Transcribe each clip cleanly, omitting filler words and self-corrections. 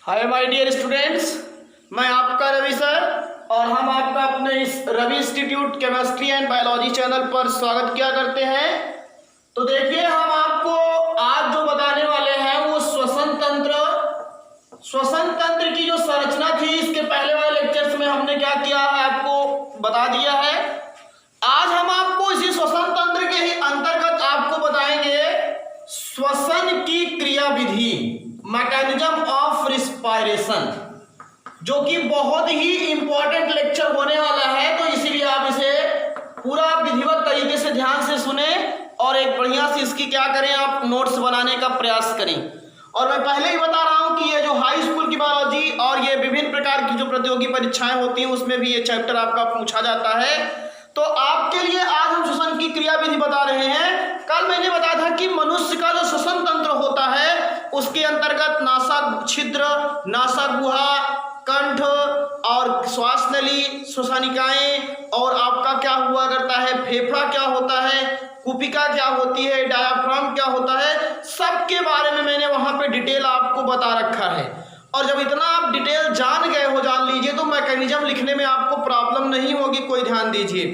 Hi my dear students, मैं आपका Ravi sir और हम आपका अपने इस Ravi institute chemistry and biology channel पर स्वागत किया करते हैं। तो देखिए, हम आपको आज जो बताने वाले हैं वो श्वसन तंत्र की जो संरचना थी, इसके पहले वाले लेक्चर्स में हमने क्या किया है आपको बता दिया है। आज हम आपको इसी श्वसन तंत्र के ही अंतर्गत आपको बताएंगे श्वसन की क्रियाविधि, मैकेनिज्म ऑफ रिस्पायरेशन, जो कि बहुत ही इंपॉर्टेंट लेक्चर होने वाला है। तो इसीलिए आप इसे पूरा विधिवत तरीके से ध्यान से सुने और एक बढ़िया सी इसकी क्या करें, आप नोट्स बनाने का प्रयास करें। और मैं पहले ही बता रहा हूं कि ये जो हाई स्कूल की बायोलॉजी और ये विभिन्न प्रकार की जो प्रतियोगी परीक्षाएं होती हैं उसमें भी ये चैप्टर आपका पूछा जाता है। तो आपके लिए आज हम श्वसन की क्रियाविधि बता रहे हैं। कल मैंने बताया था कि मनुष्य का जो श्वसन तंत्र होता है उसके अंतर्गत नासा छिद्र, नासा गुहा, कंठ और श्वास नली, श्वसनिकाएं और आपका क्या हुआ करता है, फेफड़ा क्या होता है, कुपिका क्या होती है, डायाफ्राम क्या होता है, सबके बारे में मैंने वहां पे डिटेल आपको बता रखा है। और जब इतना आप डिटेल जान गए हो, जान लीजिए, तो मैकेनिज्म लिखने में आपको प्रॉब्लम नहीं होगी। कोई ध्यान दीजिए।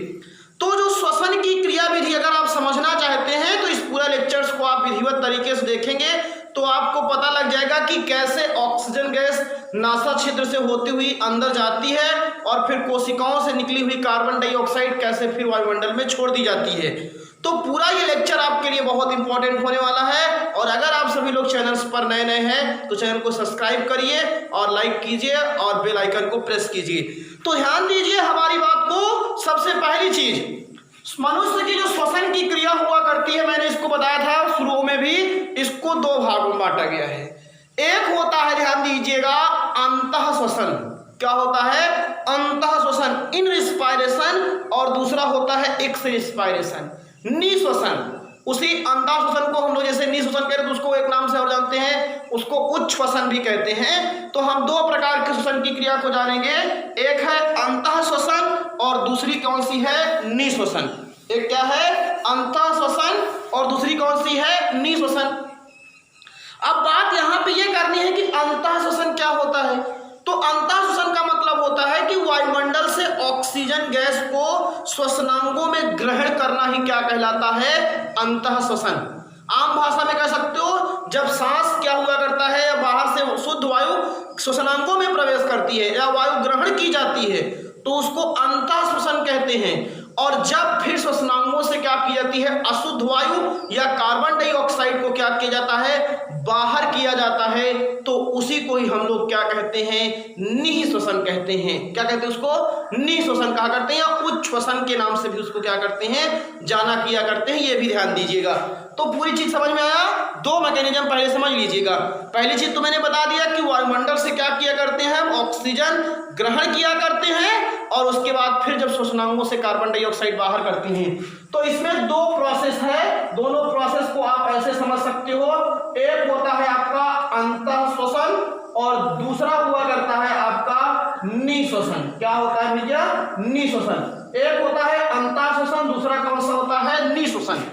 तो जो श्वसन की क्रियाविधि अगर आप समझना चाहते हैं तो इस पूरा लेक्चर्स को आप विधिवत तरीके से देखेंगे तो आपको पता लग जाएगा कि कैसे ऑक्सीजन गैस नासा छिद्र से होती हुई अंदर जाती है और फिर कोशिकाओं से निकली हुई कार्बन डाइऑक्साइड कैसे फिर वायुमंडल में छोड़ दी जाती है। तो पूरा ये लेक्चर आपके लिए बहुत इंपॉर्टेंट होने वाला है। और अगर आप सभी लोग चैनल्स पर नए हैं तो चैनल को सब्सक्राइब करिए और लाइक कीजिए और बेल आइकन को प्रेस कीजिए। तो ध्यान दीजिए हमारी बात को। सबसे पहली चीज, मनुष्य की जो श्वसन की क्रिया हुआ करती है, मैंने इसको बताया था शुरू में भी, इसको दो भागों में बांटा गया है। एक होता है, ध्यान दीजिएगा, अंतः श्वसन। क्या होता है? अंतः श्वसन, इन रिस्पायरेशन, और दूसरा होता है एक्स रिस्पायरेशन, निश्वसन। उसी अंतः श्वसन को हम लोग जैसे निश्वसन कहते हैं तो उसको एक नाम से और जानते हैं, उसको उच्च श्वसन भी कहते हैं। तो हम दो प्रकार के श्वसन की क्रिया को जानेंगे, एक है अंतः श्वसन और दूसरी कौन सी है? निश्वसन। एक क्या है? अंतः श्वसन और दूसरी कौन सी है? निश्वसन। अब बात यहां पे ये करनी है कि अंतः श्वसन क्या होता है। तो अंतः श्वसन का मतलब होता है कि वायुमंडल से ऑक्सीजन गैस को श्वसनांगों में ग्रहण करना ही क्या कहलाता है? अंतः श्वसन। आम भाषा में कह सकते हो, जब सांस क्या हुआ करता है, या बाहर से शुद्ध वायु श्वसनांगों में प्रवेश करती है या वायु ग्रहण की जाती है तो उसको अंतः श्वसन कहते हैं। और जब फिर श्वसनांगों से क्या की जाती है, अशुद्ध वायु या कार्बन डाइऑक्साइड को क्या किया जाता है, बाहर किया जाता है, तो उसी को ही हम लोग क्या कहते हैं? निःश्वसन कहते हैं। क्या कहते हैं उसको? निःश्वसन कहा करते हैं, या उच्च श्वसन के नाम से भी उसको क्या करते हैं, जाना किया करते हैं। ये भी ध्यान दीजिएगा। तो पूरी चीज समझ में आया? दो मैकेनिज्म पहले समझ लीजिएगा। पहली चीज तो मैंने बता दिया कि वायुमंडल से क्या किया करते हैं, हम ऑक्सीजन ग्रहण किया करते हैं और उसके बाद फिर जब श्वसनांगों से कार्बन डाइऑक्साइड बाहर करते हैं। तो इसमें दो प्रोसेस है, दोनों प्रोसेस को आप ऐसे समझ सकते हो। एक होता है आपका अंतः श्वसन और दूसरा हुआ करता है आपका निःश्वसन। क्या होता है भैया? निःश्वसन। एक होता है अंतः श्वसन, दूसरा कौन सा होता है? निःश्वसन।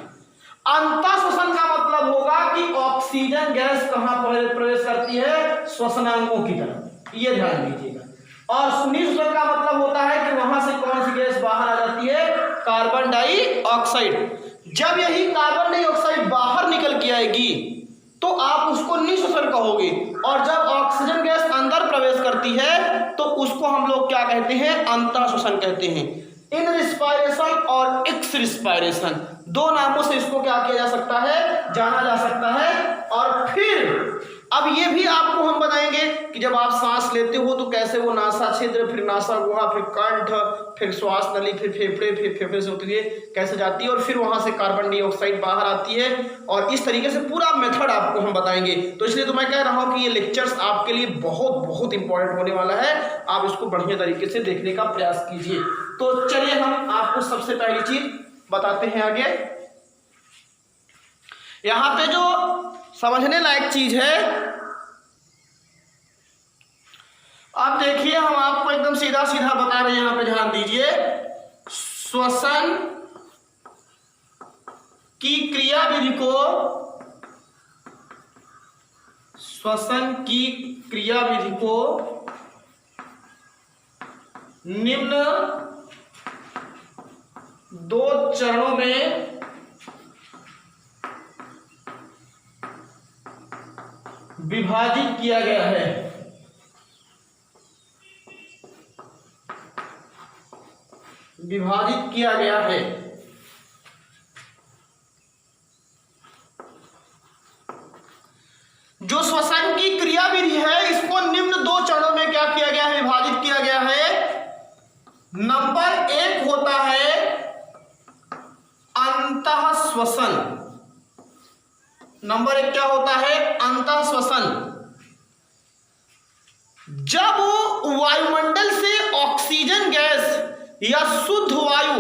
अंतः श्वसन का मतलब होगा कि ऑक्सीजन गैस कहां प्रवेश करती है? श्वसनांगों की तरफ। ये ध्यान दीजिएगा। और निःश्वसन का मतलब होता है कि वहां से कौन सी गैस बाहर आ जाती है? Carbon dioxide. जब यही कार्बन डाइऑक्साइड बाहर निकल के आएगी तो आप उसको निःश्वसन कहोगे, और जब ऑक्सीजन गैस अंदर प्रवेश करती है तो उसको हम लोग क्या कहते हैं? अंतः श्वसन कहते हैं। इन रिस्पायरेशन और एक्स रिस्पायरेशन, दो नामों से इसको क्या किया जा सकता है, जाना जा सकता है। और फिर अब ये भी आपको हम बताएंगे कि जब आप सांस लेते हो तो कैसे वो नासा छिद्र, फिर नासा गुहा, फिर कंठ, फिर श्वास नली, फिर फेफड़े, फिर फेफड़े से होती है कैसे जाती है, और फिर वहां से कार्बन डाइऑक्साइड बाहर आती है। और इस तरीके से पूरा मेथड आपको हम बताएंगे। तो इसलिए तो मैं कह रहा हूं कि ये लेक्चर्स आपके लिए बहुत बहुत इंपॉर्टेंट होने वाला है। आप इसको बढ़िया तरीके से देखने का प्रयास कीजिए। तो चलिए हम आपको सबसे पहली चीज बताते हैं आगे। यहां पे जो समझने लायक चीज है, आप देखिए, हम आपको एकदम सीधा सीधा बता रहे हैं। यहां पे ध्यान दीजिए, श्वसन की क्रियाविधि को श्वसन की क्रियाविधि को निम्न 2 चरणों में विभाजित किया गया है। विभाजित किया गया है। जो श्वसन की क्रियाविधि है इसको निम्न 2 चरणों में क्या किया गया है, विभाजित किया गया है। नंबर 1 होता है अंतः श्वसन। नंबर 1 क्या होता है, अंतः श्वसन। जब वायुमंडल से ऑक्सीजन गैस या शुद्ध वायु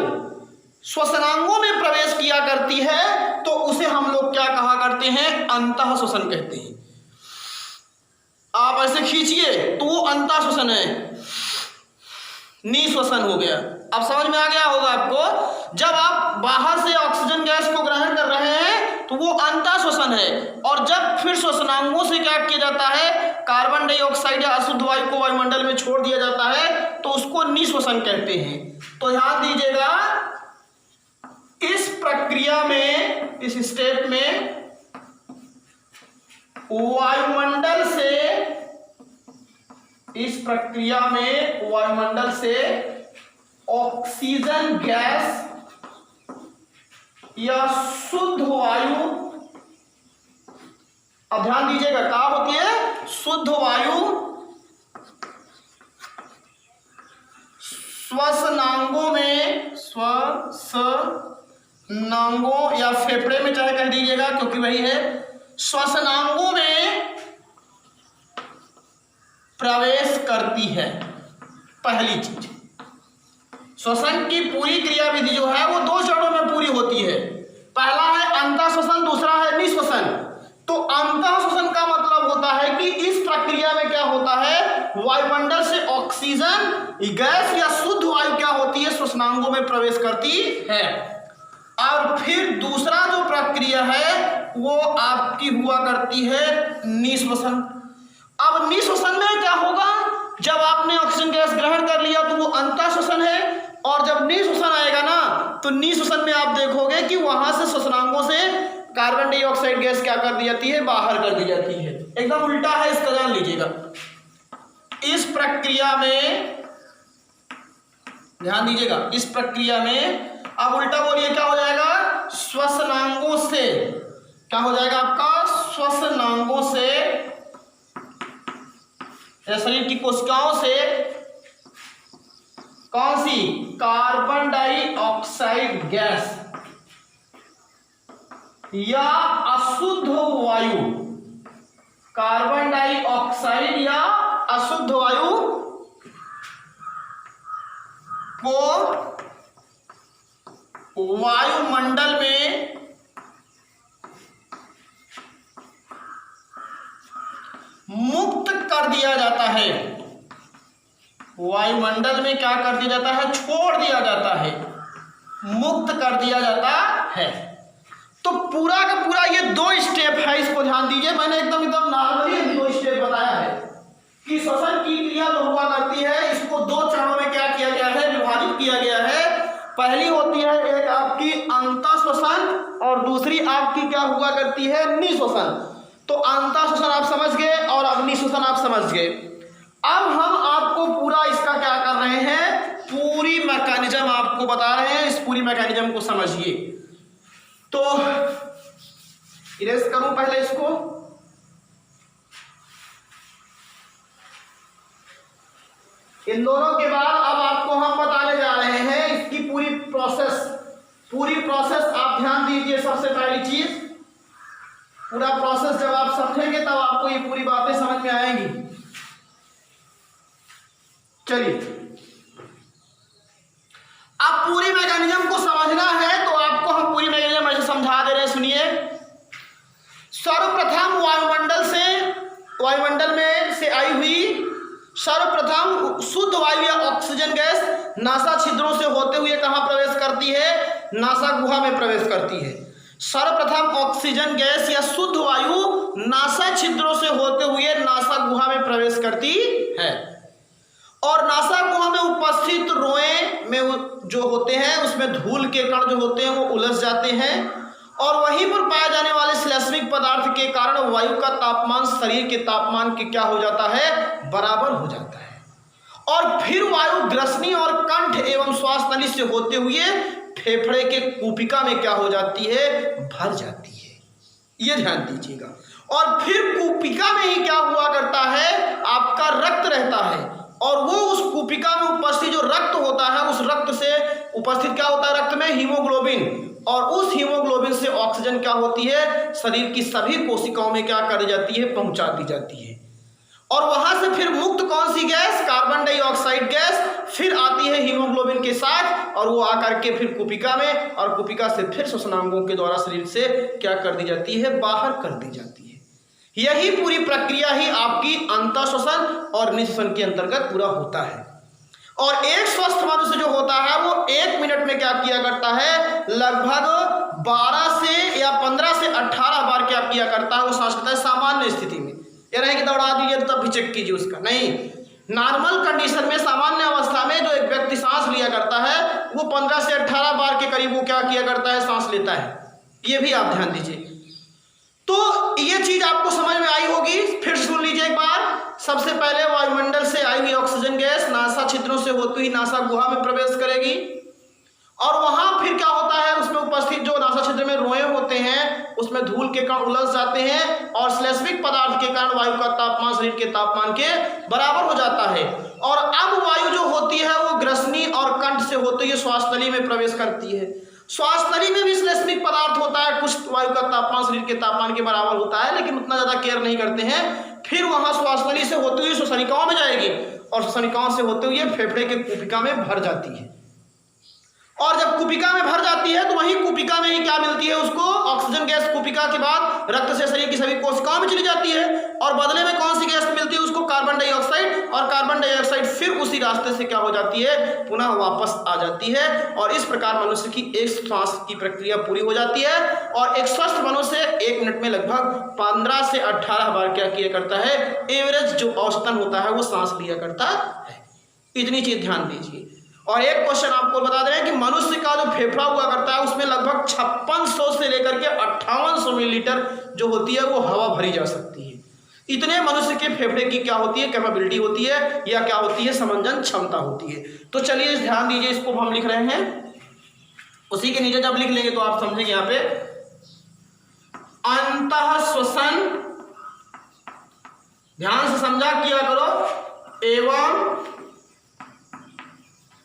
श्वसनांगों में प्रवेश किया करती है तो उसे हम लोग क्या कहा करते हैं, अंतः श्वसन कहते हैं। आप ऐसे खींचिए तो वो अंतः श्वसन है, निःश्वसन हो गया। अब समझ में आ गया होगा आपको। जब आप बाहर से ऑक्सीजन गैस को ग्रहण कर रहे हैं तो वो अंतः श्वसन है, और जब फिर श्वसनांगों से क्या किया जाता है, कार्बन डाइऑक्साइड या अशुद्ध वायु को वायुमंडल में छोड़ दिया जाता है तो उसको निःश्वसन कहते हैं। तो ध्यान दीजिएगा, इस प्रक्रिया में, इस स्टेप में वायुमंडल से, इस प्रक्रिया में वायुमंडल से ऑक्सीजन गैस या शुद्ध वायु, अब ध्यान दीजिएगा क्या होती है, शुद्ध वायु श्वसनांगों में, श्वसनांगों या फेफड़े में चाहे कह दीजिएगा क्योंकि वही है, श्वसनांगों में प्रवेश करती है। पहली चीज, श्वसन की पूरी क्रियाविधि जो है वो 2 चरणों में पूरी होती है। पहला है अंतः श्वसन, दूसरा है निःश्वसन। तो अंतः श्वसन का मतलब होता है कि इस प्रक्रिया में क्या होता है, वायुमंडल से ऑक्सीजन गैस या शुद्ध वायु क्या होती है, श्वसनांगों में प्रवेश करती है। और फिर दूसरा जो प्रक्रिया है वो आपकी हुआ करती है निःश्वसन। अब निःश्वसन में क्या होगा, जब आपने ऑक्सीजन गैस ग्रहण कर लिया तो वो अंतः श्वसन है, और जब निःश्वसन आएगा ना तो निःश्वसन में आप देखोगे कि वहां से श्वसनांगों से कार्बन डाइऑक्साइड गैस क्या कर दी जाती है, बाहर कर दी जाती है। एकदम उल्टा है, इसका ध्यान लीजिएगा। इस प्रक्रिया में ध्यान दीजिएगा, इस प्रक्रिया में अब उल्टा बोलिए क्या हो जाएगा, श्वसनांगों से क्या हो जाएगा आपका, श्वसनांगों से या शरीर की कोशिकाओं से कौन सी, कार्बन डाइऑक्साइड गैस या अशुद्ध वायु, कार्बन डाइऑक्साइड या अशुद्ध वायु को वायुमंडल में मुक्त कर दिया जाता है। वायुमंडल में क्या कर दिया जाता है, छोड़ दिया जाता है, मुक्त कर दिया जाता है। तो पूरा का पूरा ये 2 स्टेप है, इसको ध्यान दीजिए। मैंने एकदम नॉर्मली 2 स्टेप बताया है कि श्वसन की क्रिया जो हुआ करती है इसको 2 चरणों में क्या किया गया है, विभाजित किया गया है। पहली होती है एक आपकी अंतः श्वसन और दूसरी आपकी क्या हुआ करती है, निःश्वसन। तो अंतः श्वसन आप समझ गए और अब निःश्वसन आप समझ गए। अब हम आपको पूरा इसका क्या कर रहे हैं, पूरी मैकेनिज्म आपको बता रहे हैं। इस पूरी मैकेनिज्म को समझिए। तो इरेज करूं पहले इसको, इन दोनों के बाद अब आपको हम बताने जा रहे हैं इसकी पूरी प्रोसेस आप ध्यान दीजिए। सबसे पहली चीज, पूरा प्रोसेस जब आप समझेंगे तब आपको ये पूरी बातें समझ में आएंगी। चलिए, अब पूरी मैकेनिज्म को समझना है तो आपको हम पूरी मैकेनिज्म ऐसे समझा दे रहे हैं, सुनिए। सर्वप्रथम वायुमंडल में से आई हुई सर्वप्रथम शुद्ध वायु या ऑक्सीजन गैस नासा छिद्रों से होते हुए कहां प्रवेश करती है, नासा गुहा में प्रवेश करती है। सर्वप्रथम ऑक्सीजन गैस या शुद्ध वायु नासा छिद्रों से होते हुए और नासा गुहा में उपस्थित रोए में जो होते हैं उसमें धूल के कण जो होते हैं वो उलझ जाते हैं और वहीं पर पाए जाने वाले श्लेष्मिक पदार्थ के कारण वायु का तापमान शरीर के तापमान के क्या हो जाता है, बराबर हो जाता है। और फिर वायु ग्रसनी और कंठ एवं श्वास नली से होते हुए फेफड़े के कूपिका में क्या हो जाती है, भर जाती है। ये ध्यान दीजिएगा। और फिर कूपिका में ही क्या हुआ करता है, आपका रक्त रहता है और वो उस कूपिका में उपस्थित जो रक्त होता है उस रक्त से उपस्थित क्या होता है, रक्त में हीमोग्लोबिन, और उस हीमोग्लोबिन से ऑक्सीजन क्या होती है, शरीर की सभी कोशिकाओं में क्या करी जाती है, पहुंचा दी जाती है। और वहां से फिर मुक्त कौन सी गैस, कार्बन डाइऑक्साइड गैस फिर आती है हीमोग्लोबिन के साथ और वो आकर के फिर कूपिका में, और कूपिका से फिर श्वसनांगों के द्वारा शरीर से क्या कर दी जाती है, बाहर कर दी जाती है। यही पूरी प्रक्रिया ही आपकी अंतःश्वसन और निःश्वसन के अंतर्गत पूरा होता है। और एक स्वस्थ मनुष्य जो होता है वो 1 मिनट में क्या किया करता है, लगभग 12 से या 15 से 18 बार क्या किया करता है, वो सांस लेता है सामान्य स्थिति में। ये नहीं कि दौड़ा दीजिए तब भी चेक कीजिए उसका, नहीं, नॉर्मल कंडीशन में सामान्य अवस्था में जो एक व्यक्ति सांस लिया करता है वो 15 से 18 बार के करीब वो क्या किया करता है, सांस लेता है। ये भी आप ध्यान दीजिए। तो ये चीज आपको समझ में आई होगी। फिर सुन लीजिए एक बार। सबसे पहले वायुमंडल से आई हुई ऑक्सीजन गैस नासा छिद्रों से होती हुई नासा गुहा में प्रवेश करेगी और वहां फिर क्या होता है, उसमें उपस्थित जो नासा छिद्र में रोए होते हैं उसमें धूल के कण उलझ जाते हैं और श्लेष्मिक पदार्थ के कारण वायु का तापमान शरीर के तापमान के बराबर हो जाता है। और अब वायु जो होती है वो ग्रसनी और कंठ से होती हुई श्वास नली में प्रवेश करती है। श्वास नली में भी श्लेष्मिक पदार्थ होता है, कुछ वायु का तापमान शरीर के तापमान के बराबर होता है लेकिन उतना ज्यादा केयर नहीं करते हैं। फिर वहां श्वास नली से होते हुए श्वसनिकाओं में जाएगी और श्वसनिकाओं से होते हुए फेफड़े के कूपिका में भर जाती है। और जब कूपिका में भर जाती है तो वहीं कूपिका में ही क्या मिलती है उसको, ऑक्सीजन गैस कूपिका के बाद रक्त से शरीर की सभी कोशिकाओं में चली जाती है और बदले में कौन सी गैस मिलती है उसको, कार्बन डाइऑक्साइड। और कार्बन डाइऑक्साइड फिर उसी रास्ते से क्या हो जाती है, पुनः वापस आ जाती है। और इस प्रकार मनुष्य की एक श्वास की प्रक्रिया पूरी हो जाती है और एक स्वस्थ मनुष्य 1 मिनट में लगभग 15 से 18 बार क्या किया करता है, एवरेज जो औसतन होता है वो सांस लिया करता है। इतनी चीज ध्यान दीजिए। और एक क्वेश्चन आपको बता दें कि मनुष्य का जो फेफड़ा हुआ करता है उसमें लगभग 5600 से लेकर के 5800 मिलीलीटर जो होती है वो हवा भरी जा सकती है। इतने मनुष्य के फेफड़े की क्या होती है, कैपेबिलिटी होती है या क्या होती है, समंजन क्षमता होती है। तो चलिए ध्यान दीजिए, इसको हम लिख रहे हैं, उसी के नीचे जब लिख लेंगे तो आप समझेंगे। यहां पे अंतःश्वसन ध्यान से समझा किया करो एवं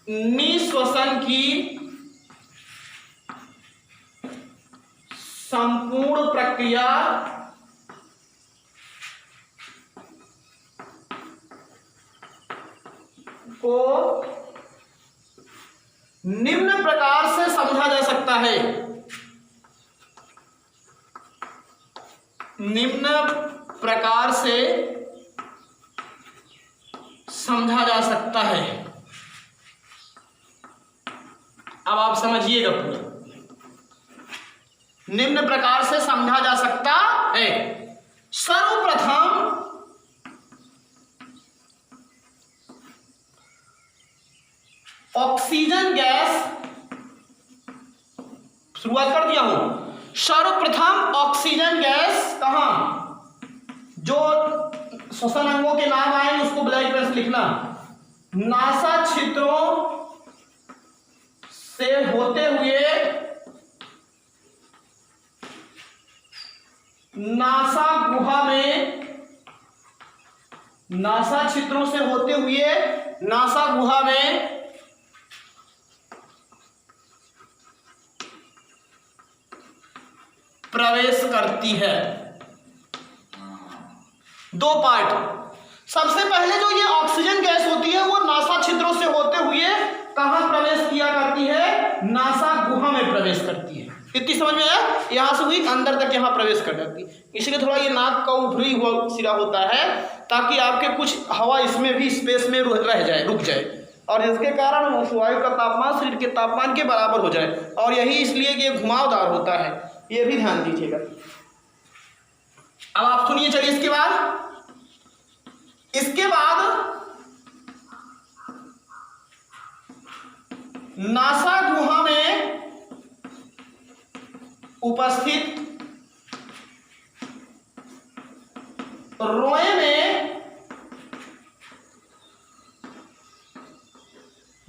निःश्वसन की संपूर्ण प्रक्रिया को निम्न प्रकार से समझा जा सकता है। निम्न प्रकार से समझा जा सकता है। अब आप समझिएगा पूरा, निम्न प्रकार से समझा जा सकता है। सर्वप्रथम ऑक्सीजन गैस, शुरुआत कर दिया हूं। सर्वप्रथम ऑक्सीजन गैस कहां, जो श्वसन अंगों के नाम आए उसको ब्लैक पेन से लिखना, नासा छिद्रों से होते हुए नासा गुहा में, नासा छिद्रों से होते हुए नासा गुहा में प्रवेश करती है। 2 पार्ट। सबसे पहले जो ये ऑक्सीजन गैस होती है वो नासा छिद्रों से होते हुए कहां प्रवेश किया करती है, नासा गुहा में प्रवेश करती है। इतनी समझ में आया, यहां से हुई अंदर तक यहां प्रवेश कर जाती है। इसलिए थोड़ा ये नाक का उभरी हुआ सिरा होता है ताकि आपके कुछ हवा इसमें भी स्पेस में रह जाए, रुक जाए, और जिसके कारण वायु का तापमान शरीर के तापमान के बराबर हो जाए। और यही इसलिए कि ये घुमावदार होता है, ये भी ध्यान दीजिएगा। अब आप सुनिए, चलिए इसके बाद नासा गुहा में उपस्थित रोए में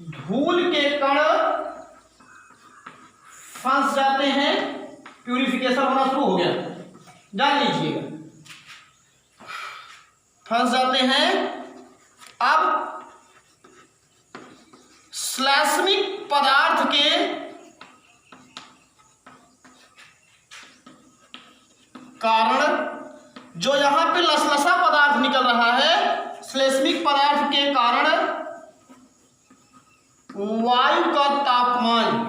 धूल के कण फंस जाते हैं, प्यूरिफिकेशन होना शुरू हो गया, जान लीजिएगा, फंस जाते हैं। अब श्लेष्मिक पदार्थ के कारण, जो यहां पे लसलसा पदार्थ निकल रहा है, श्लेष्मिक पदार्थ के कारण वायु का तापमान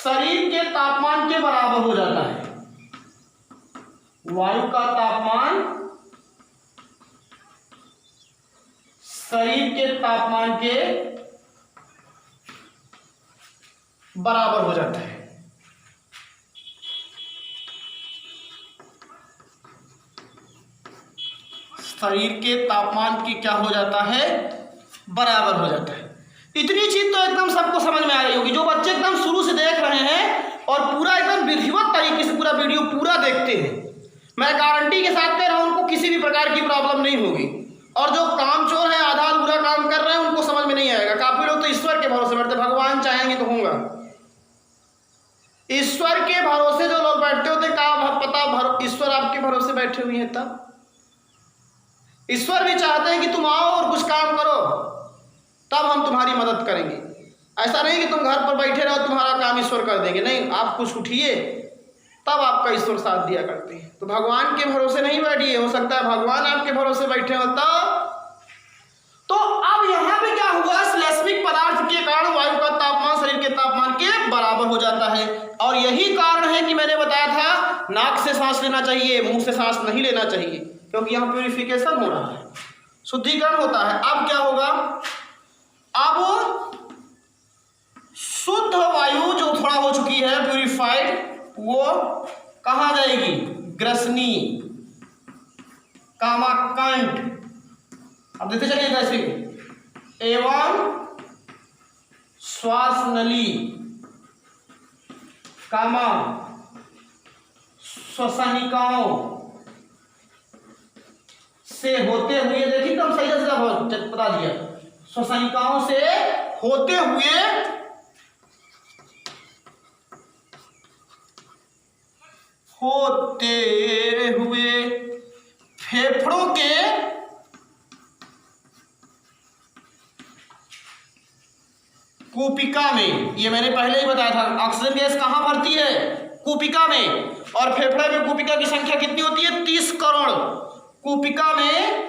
शरीर के तापमान के बराबर हो जाता है। वायु का तापमान शरीर के तापमान के बराबर हो जाता है। शरीर के तापमान की क्या हो जाता है, बराबर हो जाता है। इतनी चीज तो एकदम सबको समझ में आ रही होगी। जो बच्चे एकदम शुरू से देख रहे हैं और पूरा एकदम विधिवत तरीके से पूरा वीडियो पूरा देखते हैं, मैं गारंटी के साथ कह रहा हूं उनको किसी भी प्रकार की प्रॉब्लम नहीं होगी। और जो कामचोर है, आधा अधूरा काम कर रहे हैं, उनको समझ में नहीं आएगा। काफी लोग तो ईश्वर के भरोसे बैठते, भगवान चाहेंगे तो होगा। ईश्वर के भरोसे जो लोग बैठते होते, क्या पता ईश्वर आपके भरोसे बैठे हुए हैं। तब ईश्वर भी चाहते हैं कि तुम आओ और कुछ काम करो, तब हम तुम्हारी मदद करेंगे। ऐसा नहीं कि तुम घर पर बैठे रहो, तुम्हारा काम ईश्वर कर देंगे। नहीं, आप कुछ उठिए, तब आपका ईश्वर साथ दिया करते हैं। तो भगवान के भरोसे नहीं बैठिए, हो सकता है भगवान आपके भरोसे बैठे हो तब। तो अब यहां पे क्या हुआ, श्लेष्मिक पदार्थ के कारण वायु का तापमान शरीर के तापमान के बराबर हो जाता है। और यही कारण है कि मैंने बताया था नाक से सांस लेना चाहिए, मुंह से सांस नहीं लेना चाहिए, क्योंकि यहां प्यूरिफिकेशन हो रहा है, शुद्धिकरण होता है। अब क्या होगा, अब शुद्ध वायु जो थोड़ा हो चुकी है प्यूरिफाइड, वो कहाँ जाएगी, ग्रसनी, कामाकंठ, अब देखते चलिए कैसे, एवं श्वास नली, कामा, श्वसनिकाओं से होते हुए, देखिए कम सही से बता दिया, श्वसनिकाओं से होते हुए फेफड़ों के कूपिका में, ये मैंने पहले ही बताया था, ऑक्सीजन गैस कहां भरती है, कूपिका में। और फेफड़े में कूपिका की संख्या कितनी होती है, 30 करोड़ कूपिका में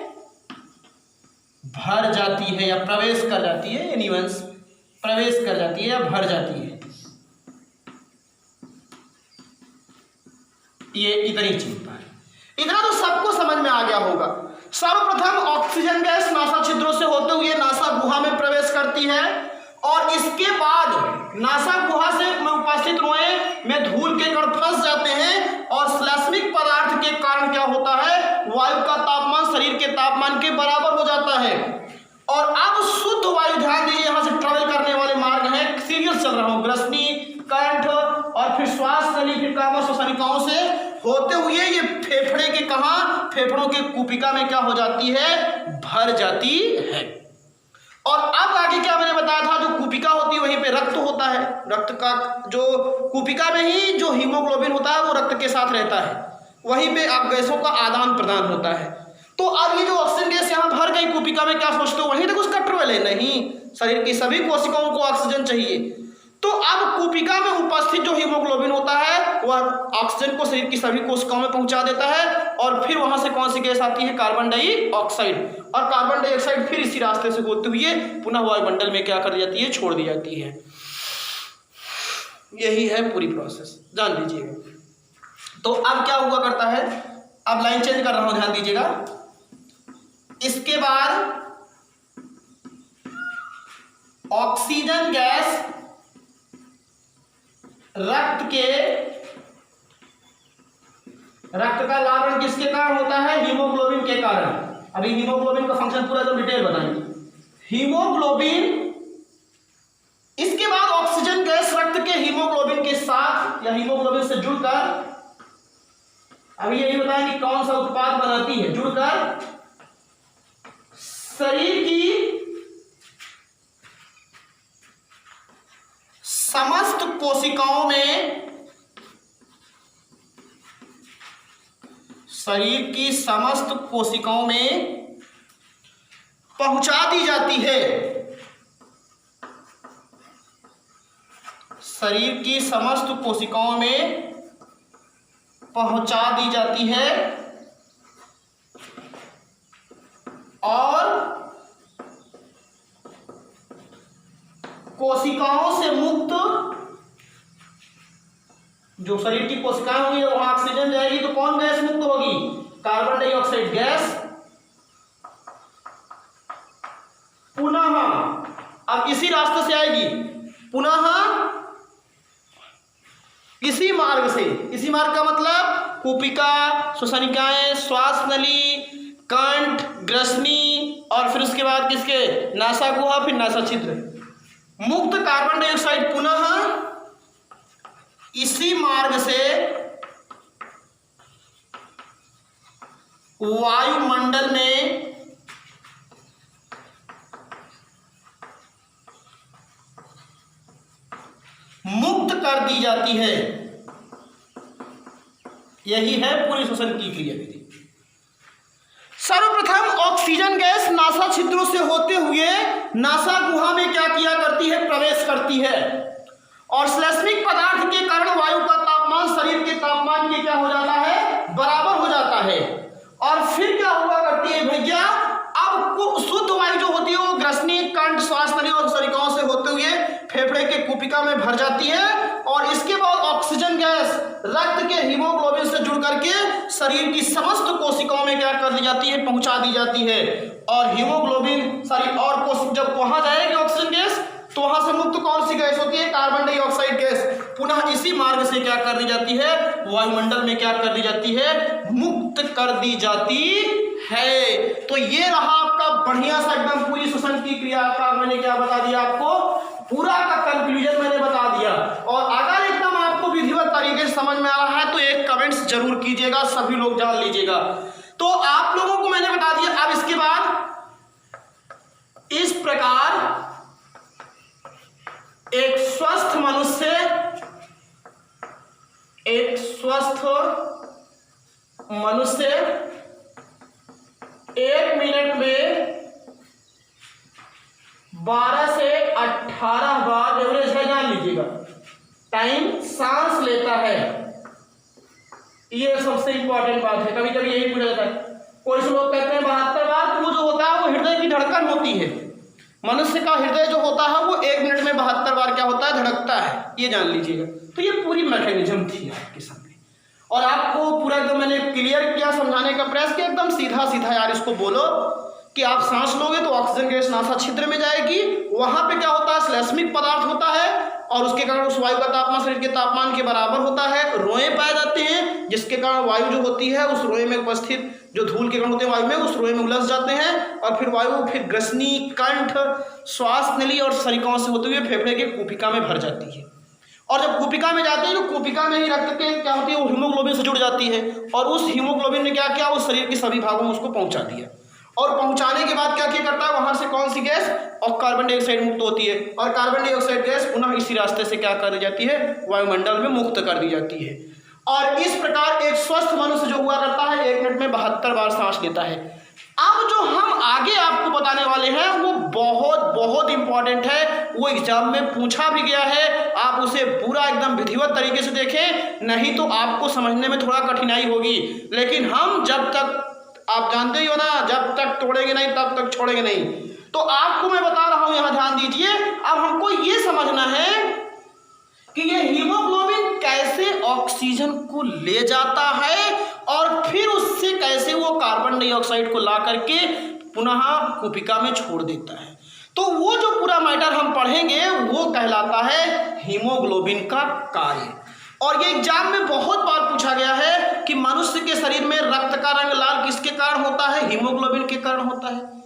भर जाती है या प्रवेश कर जाती है, एनीवंस प्रवेश कर जाती है या भर जाती है। ये इतनी चिंता है, इतना तो सबको समझ में आ गया होगा। सर्वप्रथम ऑक्सीजन गैस नासा छिद्रों से होते हुए नासा गुहा में प्रवेश करती है, और इसके बाद नासा गुहा से उपस्थित रोए में धूल के कण फंस जाते हैं, और श्लेष्मिक पदार्थ के कारण क्या होता है, वायु का तापमान शरीर के तापमान के बराबर हो जाता है। और अब शुद्ध वायु, ध्यान दीजिए, यहां से ट्रेवल करने वाले मार्ग हैं, सीरियल चल रहा हूं, ग्रसनी, कंठ, और फिर श्वास नली, फिर कामा, श्वसनिकाओं से होते हुए ये फेफड़े के कहां, फेफड़ों के कूपिका में क्या हो जाती है, भर जाती है। और अब आगे क्या मैंने बताया था, जो कूपिका होती है वहीं पे रक्त होता है, रक्त का जो कूपिका में ही जो हीमोग्लोबिन होता है वो रक्त के साथ रहता है, वहीं पे अब गैसों का आदान प्रदान होता है। तो अब ये जो ऑक्सीजन गैस यहाँ भर गई कूपिका में, क्या सोचते हो वहीं तक उसका ट्रेवल है? नहीं, शरीर की सभी कोशिकाओं को ऑक्सीजन चाहिए। तो अब कूपिका में उपस्थित जो हीमोग्लोबिन होता है वह ऑक्सीजन को शरीर की सभी कोशिकाओं में पहुंचा देता है, और फिर वहां से कौन सी गैस आती है, कार्बन डाइऑक्साइड, और कार्बन डाइऑक्साइड फिर इसी रास्ते से होते हुए पुनः वायुमंडल में क्या कर दी जाती है, छोड़ दी जाती है। यही है पूरी प्रोसेस, जान लीजिएगा। तो अब क्या हुआ करता है, अब लाइन चेंज कर रहा हूं, ध्यान दीजिएगा। इसके बाद ऑक्सीजन गैस रक्त का लावण किसके कारण होता है, हीमोग्लोबिन के कारण। अभी हीमोग्लोबिन का फंक्शन पूरा एकदम डिटेल बताएंगे। हीमोग्लोबिन, इसके बाद ऑक्सीजन गैस रक्त के हीमोग्लोबिन के साथ या हीमोग्लोबिन से जुड़कर, अभी यही बताएंगे कौन सा उत्पाद बनाती है, जुड़कर शरीर की समस्त कोशिकाओं में, शरीर की समस्त कोशिकाओं में पहुंचा दी जाती है। शरीर की समस्त कोशिकाओं में पहुंचा दी जाती है और कोशिकाओं से मुक्त, जो शरीर की कोशिकाएं होंगी वहां ऑक्सीजन जाएगी तो कौन गैस मुक्त होगी, कार्बन डाइऑक्साइड गैस। पुनः अब इसी रास्ते से आएगी, पुनः इसी मार्ग से, इसी मार्ग का मतलब कुपिका, श्वसनिकाएं, श्वास नली, कंठ, ग्रसनी और फिर उसके बाद किसके, नासा गुहा, फिर नासा छिद्र, मुक्त कार्बन डाइऑक्साइड पुनः इसी मार्ग से वायुमंडल में मुक्त कर दी जाती है। यही है पूरी श्वसन की क्रियाविधि। सर्वप्रथम ऑक्सीजन गैस नासा छिद्रों से होते हुए नासा गुहा में क्या किया करती है, प्रवेश करती है और श्लेष्मिक पदार्थ के कारण वायु का तापमान शरीर के तापमान के क्या हो जाता है, बराबर हो जाता है। और फिर क्या हुआ करती है भैया, अब शुद्ध वायु जो होती है वो ग्रसनी, कंठ, श्वास नली और शरीरों से होते हुए फेफड़े के कुपिका में भर जाती है और इसके बाद ऑक्सीजन गैस रक्त के हीमोग्लोबिन से जुड़ करके शरीर की समस्त कोशिकाओं में क्या कर दी जाती है, पहुंचा दी जाती है। और हीमोग्लोबिन शरीर और जब वहां जाएगी ऑक्सीजन गैस तो वहां से मुक्त कौन सी गैस होती है, कार्बन डाइऑक्साइड गैस, पुनः इसी मार्ग से क्या कर दी जाती है, वायुमंडल में क्या कर दी जाती है, मुक्त कर दी जाती है। तो ये रहा आपका बढ़िया सा एकदम पूरी श्वसन की क्रिया का मैंने क्या बता दिया आपको, पूरा का कंक्लूजन मैंने बता दिया। और अगर एकदम आपको विधिवत तरीके से समझ में आ रहा है तो एक कमेंट्स जरूर कीजिएगा, सभी लोग जान लीजिएगा। तो आप लोगों को मैंने बता दिया। अब इसके बाद इस प्रकार एक स्वस्थ मनुष्य, एक स्वस्थ मनुष्य 1 मिनट में 12 से 18 बार एवरेज है, जान लीजिएगा, टाइम सांस लेता है। ये सबसे इंपॉर्टेंट बात है। कभी कभी यही पूछा जाता है, कोई से लोग कहते हैं 72 बार, तो वो जो होता है वो हृदय की धड़कन होती है। मनुष्य का हृदय जो होता है वो 1 मिनट में 72 बार क्या होता है, धड़कता है, ये जान लीजिएगा। तो ये पूरी मैकेनिज्म थी आपके सामने और आपको पूरा एकदम मैंने क्लियर किया, समझाने का प्रयास किया, एकदम सीधा सीधा यार इसको बोलो कि आप सांस लोगे तो ऑक्सीजन गैस नासा छिद्र में जाएगी, वहां पे क्या होता है, श्लेष्मिक पदार्थ होता है और उसके कारण उस वायु का तापमान शरीर के तापमान के बराबर होता है। रोए पाए जाते हैं जिसके कारण वायु जो होती है उस रोए में उपस्थित जो धूल के कण होते हैं वायु में, उस रोए में उलझ जाते हैं और फिर वायु फिर ग्रसनी, कंठ, श्वास नली और शरीरों से होते हुए फेफड़े के कुपिका में भर जाती है। और जब कुपिका में जाती है तो कुपिका में ही रक्त के क्या होती है, वो हीमोग्लोबिन से जुड़ जाती है और उस हीमोग्लोबिन ने क्या किया, उस शरीर के सभी भागों में उसको पहुंचा दिया। और पहुंचाने के बाद क्या करता है, वहां से कौन सी गैस, और कार्बन डाइऑक्साइड मुक्त होती है और कार्बन डाइऑक्साइड गैस पुनः इसी रास्ते से क्या कर दी जाती है, वायुमंडल में मुक्त कर दी जाती है। और इस प्रकार एक स्वस्थ मनुष्य जो हुआ करता है 1 मिनट में 72 बार सांस लेता है। अब जो हम आगे आपको बताने वाले हैं वो बहुत बहुत इंपॉर्टेंट है, वो एग्जाम में पूछा भी गया है। आप उसे पूरा एकदम विधिवत तरीके से देखें, नहीं तो आपको समझने में थोड़ा कठिनाई होगी। लेकिन हम जब तक, आप जानते ही हो ना, जब तक तोड़ेंगे नहीं तब तक छोड़ेंगे नहीं। तो आपको मैं बता रहा हूं, यहां ध्यान दीजिए। अब हमको ये समझना है कि ये हीमोग्लोबिन कैसे ऑक्सीजन को ले जाता है और फिर उससे कैसे वो कार्बन डाइऑक्साइड को ला करके पुनः कुपिका में छोड़ देता है। तो वो जो पूरा मैटर हम पढ़ेंगे वो कहलाता है हीमोग्लोबिन का कार्य। और ये एग्जाम में बहुत बार पूछा गया है कि मनुष्य के शरीर में रक्त का रंग लाल किसके कारण होता है, हीमोग्लोबिन के ऑक्सीकरण होता है।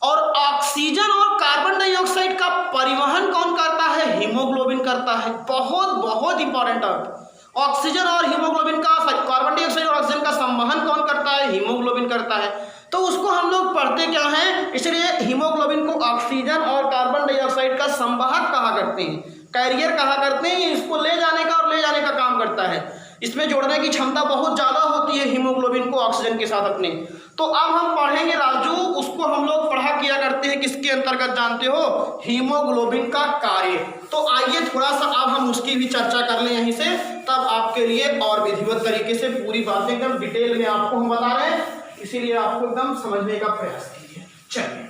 और ऑक्सीजन और कार्बन डाइऑक्साइड का परिवहन कौन करता है? हीमोग्लोबिन करता है। बहुत बहुत इंपॉर्टेंट है। ऑक्सीजन और हीमोग्लोबिन का, कार्बन डाइऑक्साइड और ऑक्सीजन का संवहन कौन करता है? हीमोग्लोबिन करता है। तो उसको हम लोग पढ़ते क्या हैं, इसलिए हीमोग्लोबिन को ऑक्सीजन और कार्बन डाइऑक्साइड का संवाहक कहा करते हैं, कैरियर कहा करते हैं। इसको ले जाने का और ले जाने का काम करता है। इसमें जोड़ने की क्षमता बहुत ज़्यादा होती है हीमोग्लोबिन को ऑक्सीजन के साथ अपने। तो अब हम पढ़ेंगे राजू, उसको हम लोग पढ़ा किया करते हैं किसके अंतर्गत जानते हो? हीमोग्लोबिन का कार्य। तो आइए थोड़ा सा अब हम उसकी भी चर्चा कर लें यहीं से, तब आपके लिए और विधिवत तरीके से पूरी बातें एकदम डिटेल में आपको हम बता रहे हैं, इसीलिए आपको एकदम समझने का प्रयास कीजिए। चलिए,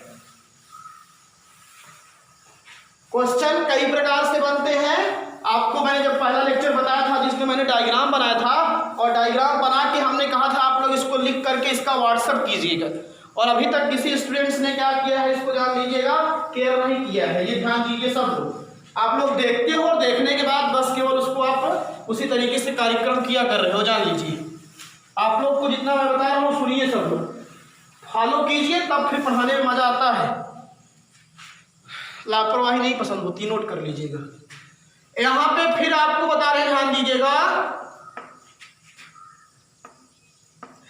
क्वेश्चन कई प्रकार से बनते हैं। आपको मैंने जब पहला लेक्चर बताया था जिसमें मैंने डायग्राम बनाया था, और डायग्राम बना के हमने कहा था आप लोग इसको लिख करके इसका व्हाट्सएप कीजिएगा। और अभी तक किसी स्टूडेंट्स ने क्या किया है इसको जान लीजिएगा, केयर नहीं किया है, ये ध्यान दीजिए सब लोग। आप लोग देखते हो और देखने के बाद बस केवल उसको आप उसी तरीके से कार्यक्रम किया कर रहे हो, जान लीजिए। आप लोग को जितना मैं बता रहा हूँ सुनिए, सब लोग फॉलो कीजिए, तब फिर पढ़ाने में मजा आता है। लापरवाही नहीं पसंद होती, नोट कर लीजिएगा। यहां पे फिर आपको बता रहे हैं, ध्यान दीजिएगा,